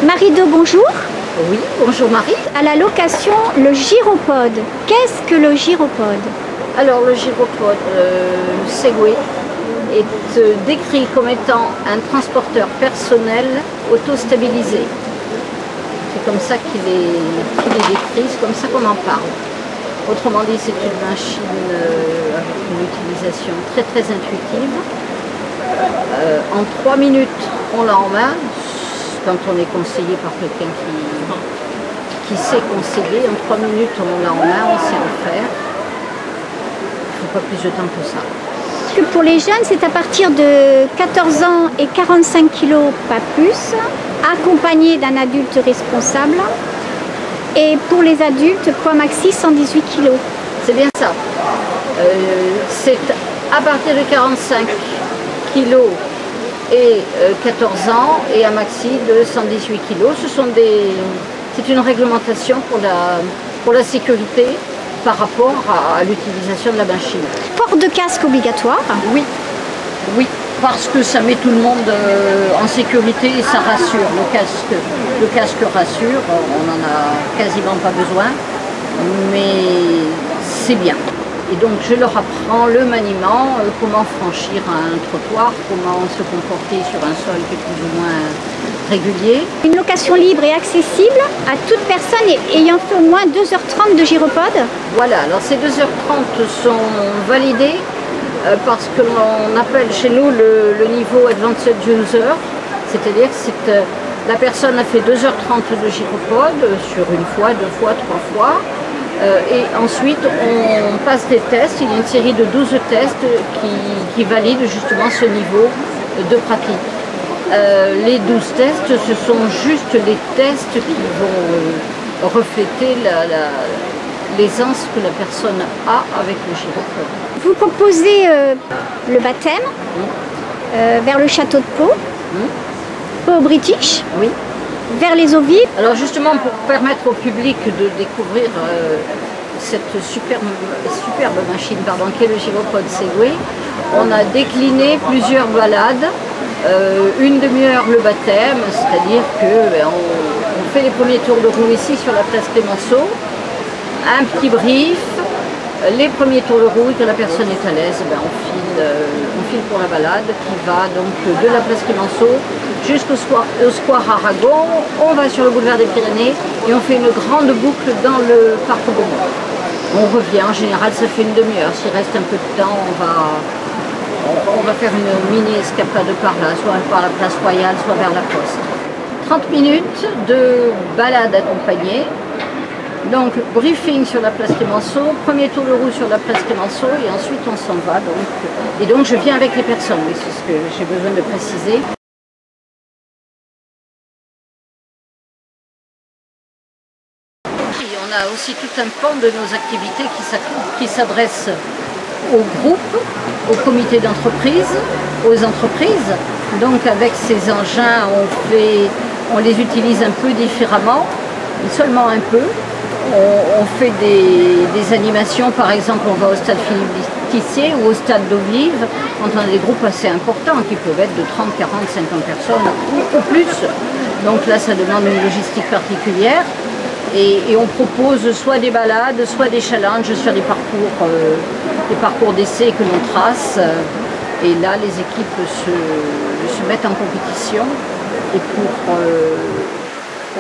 Marie-Do, bonjour. Oui, bonjour Marie. À la location, le gyropode. Qu'est-ce que le gyropode? Alors le gyropode Segway est décrit comme étant un transporteur personnel auto-stabilisé. C'est comme ça qu'il est décrit, c'est comme ça qu'on en parle. Autrement dit, c'est une machine avec une utilisation très très intuitive. En 3 minutes, on l'a en main. Quand on est conseillé par quelqu'un qui sait conseiller, en 3 minutes on l'a en main, on sait en faire. Il ne faut pas plus de temps que ça. Pour les jeunes, c'est à partir de 14 ans et 45 kg, pas plus, accompagné d'un adulte responsable. Et pour les adultes, poids maxi 118 kg. C'est bien ça. C'est à partir de 45 kg et 14 ans et un maxi de 118 kg. C'est une réglementation pour la sécurité par rapport à l'utilisation de la machine. Port de casque obligatoire? Oui, oui, parce que ça met tout le monde en sécurité et ça rassure. Le casque rassure, on n'en a quasiment pas besoin, mais c'est bien. Et donc je leur apprends le maniement, comment franchir un trottoir, comment se comporter sur un sol qui est plus ou moins régulier. Une location libre et accessible à toute personne ayant fait au moins 2h30 de gyropode? Voilà, alors ces 2h30 sont validées parce que l'on appelle chez nous le niveau Advanced User, c'est-à-dire que la personne a fait 2h30 de gyropode sur une fois, 2 fois, 3 fois. Et ensuite, on passe des tests. Il y a une série de 12 tests qui valident justement ce niveau de pratique. Les 12 tests, ce sont juste les tests qui vont refléter l'aisance que la personne a avec le gyropode. Vous proposez le baptême vers le château de Pau, Pau British. Oui. Vers les eaux vives. Alors justement pour permettre au public de découvrir cette superbe machine qu'est le gyropode Segway, on a décliné plusieurs balades, une demi-heure le baptême, c'est-à-dire on fait les premiers tours de roue ici sur la place Clémenceau, un petit brief, les premiers tours de roue, quand la personne est à l'aise, on file pour la balade qui va donc de la place Clémenceau jusqu'au square Aragon. On va sur le boulevard des Pyrénées et on fait une grande boucle dans le parc Beaumont. On revient, en général ça fait une demi-heure. S'il reste un peu de temps, on va faire une mini escapade par là, soit par la place Royale, soit vers la Poste. 30 minutes de balade accompagnée. Donc, briefing sur la place Clémenceau, premier tour de roue sur la place Clémenceau et ensuite on s'en va. Et donc je viens avec les personnes, oui, c'est ce que j'ai besoin de préciser. Et on a aussi tout un pan de nos activités qui s'adressent aux groupes, aux comités d'entreprise, aux entreprises. Donc avec ces engins, on les utilise un peu différemment, mais seulement un peu. On fait des animations, par exemple on va au stade Philippe Tissier ou au stade d'Eau Vive, quand on a des groupes assez importants qui peuvent être de 30, 40, 50 personnes ou plus. Donc là ça demande une logistique particulière et on propose soit des balades, soit des challenges, soit des parcours d'essai que l'on trace. Et là les équipes se mettent en compétition et pour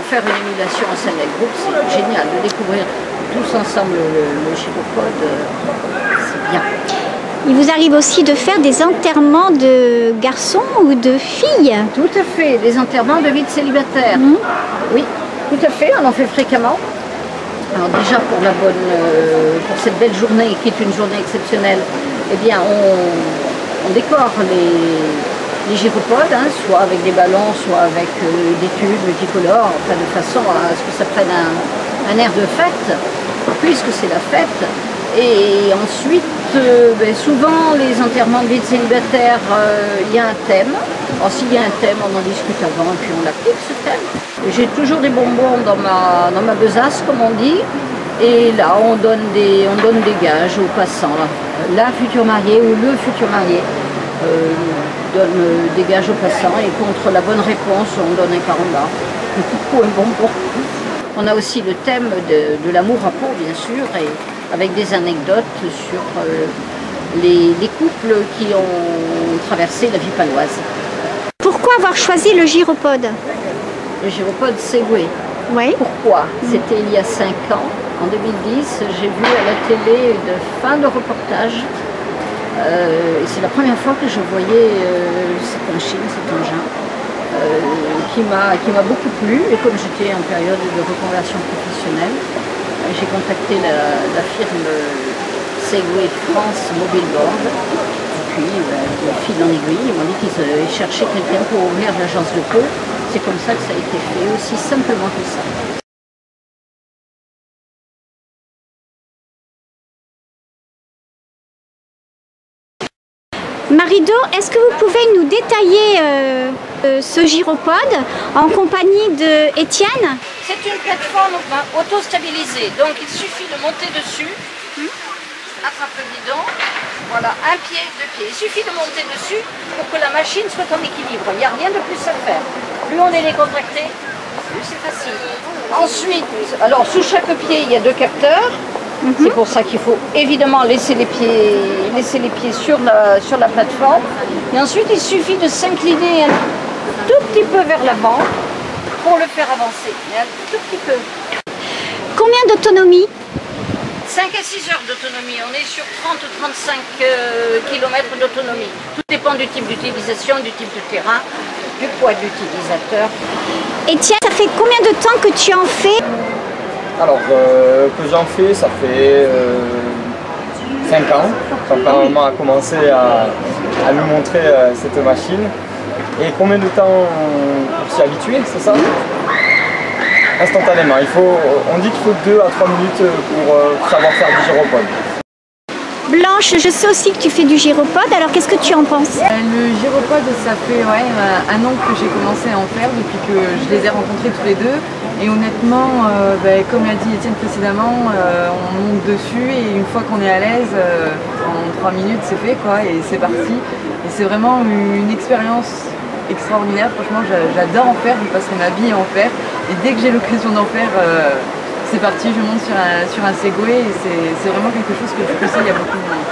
faire une émulation en scène avec groupe, c'est génial de découvrir tous ensemble le gyropode, c'est bien. Il vous arrive aussi de faire des enterrements de garçons ou de filles? Tout à fait, des enterrements de vie de célibataire. Oui, tout à fait, on en fait fréquemment. Alors déjà pour cette belle journée qui est une journée exceptionnelle, eh bien on décore les gyropodes, soit avec des ballons, soit avec des tubes multicolores, enfin de façon à ce que ça prenne un air de fête, puisque c'est la fête. Et ensuite, souvent les enterrements de vie de célibataire, il y a un thème. Alors s'il y a un thème, on en discute avant et puis on l'applique ce thème. J'ai toujours des bonbons dans ma besace, comme on dit. Et là, on donne des gages aux passants. La future mariée ou le futur marié donne des gages aux passants et contre la bonne réponse, on donne un carambar. ou un bonbon. On a aussi le thème de l'amour à Pau, bien sûr, et avec des anecdotes sur les couples qui ont traversé la vie paloise. Pourquoi avoir choisi le gyropode? Le gyropode Segway. Oui. Pourquoi? C'était il y a 5 ans. En 2010, j'ai vu à la télé une fin de reportage. Et c'est la première fois que je voyais cette machine, cet engin, qui m'a beaucoup plu. Et comme j'étais en période de reconversion professionnelle, j'ai contacté la firme Segway France Mobile Board. Et puis, de fil en aiguille, ils m'ont dit qu'ils cherchaient quelqu'un pour ouvrir l'agence de Pau. C'est comme ça que ça a été fait, aussi simplement que ça. Marido, est-ce que vous pouvez nous détailler ce gyropode en compagnie d'Étienne? C'est une plateforme auto-stabilisée, donc il suffit de monter dessus, attrape le guidon, voilà, un pied, 2 pieds. Il suffit de monter dessus pour que la machine soit en équilibre, il n'y a rien de plus à faire. Plus on est décontracté, plus c'est facile. Ensuite, alors sous chaque pied, il y a 2 capteurs. C'est pour ça qu'il faut évidemment laisser les pieds sur la plateforme. Et ensuite, il suffit de s'incliner un tout petit peu vers l'avant pour le faire avancer. Mais un tout petit peu. Combien d'autonomie? 5 à 6 heures d'autonomie. On est sur 30-35 km d'autonomie. Tout dépend du type d'utilisation, du type de terrain, du poids de l'utilisateur. Étienne, ça fait combien de temps que tu en fais? Alors, que j'en fais, ça fait 5 ans, quand maman a commencé à nous montrer cette machine. Et combien de temps pour s'y habituer, c'est ça? Instantanément. On dit qu'il faut 2 à 3 minutes pour savoir faire du gyropode. Blanche, je sais aussi que tu fais du gyropode, alors qu'est-ce que tu en penses? Le gyropode, ça fait 1 an que j'ai commencé à en faire depuis que je les ai rencontrés tous les deux. Et honnêtement, comme l'a dit Étienne précédemment, on monte dessus et une fois qu'on est à l'aise, en 3 minutes c'est fait quoi, et c'est parti. Et c'est vraiment une expérience extraordinaire, franchement j'adore en faire, je passerai ma vie à en faire. Et dès que j'ai l'occasion d'en faire, c'est parti, je monte sur un Segway et c'est vraiment quelque chose que je conseille à beaucoup de monde.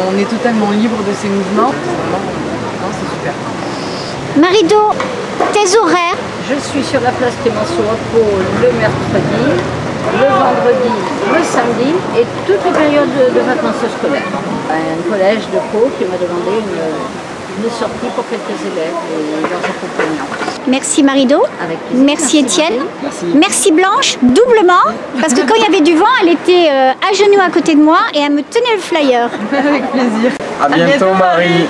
On est totalement libre de ses mouvements, c'est super. Marido, tes horaires? Je suis sur la place Clémenceau à Pau le mercredi, le vendredi, le samedi et toutes les périodes de vacances scolaires. Un collège de Pau qui m'a demandé une sortie pour quelques élèves et leurs accompagnants. Merci Marido. Avec plaisir. Merci Étienne. Merci. Merci Blanche, doublement, parce que quand il y avait du vent, elle était à genoux à côté de moi et elle me tenait le flyer. Avec plaisir. À bientôt Marie.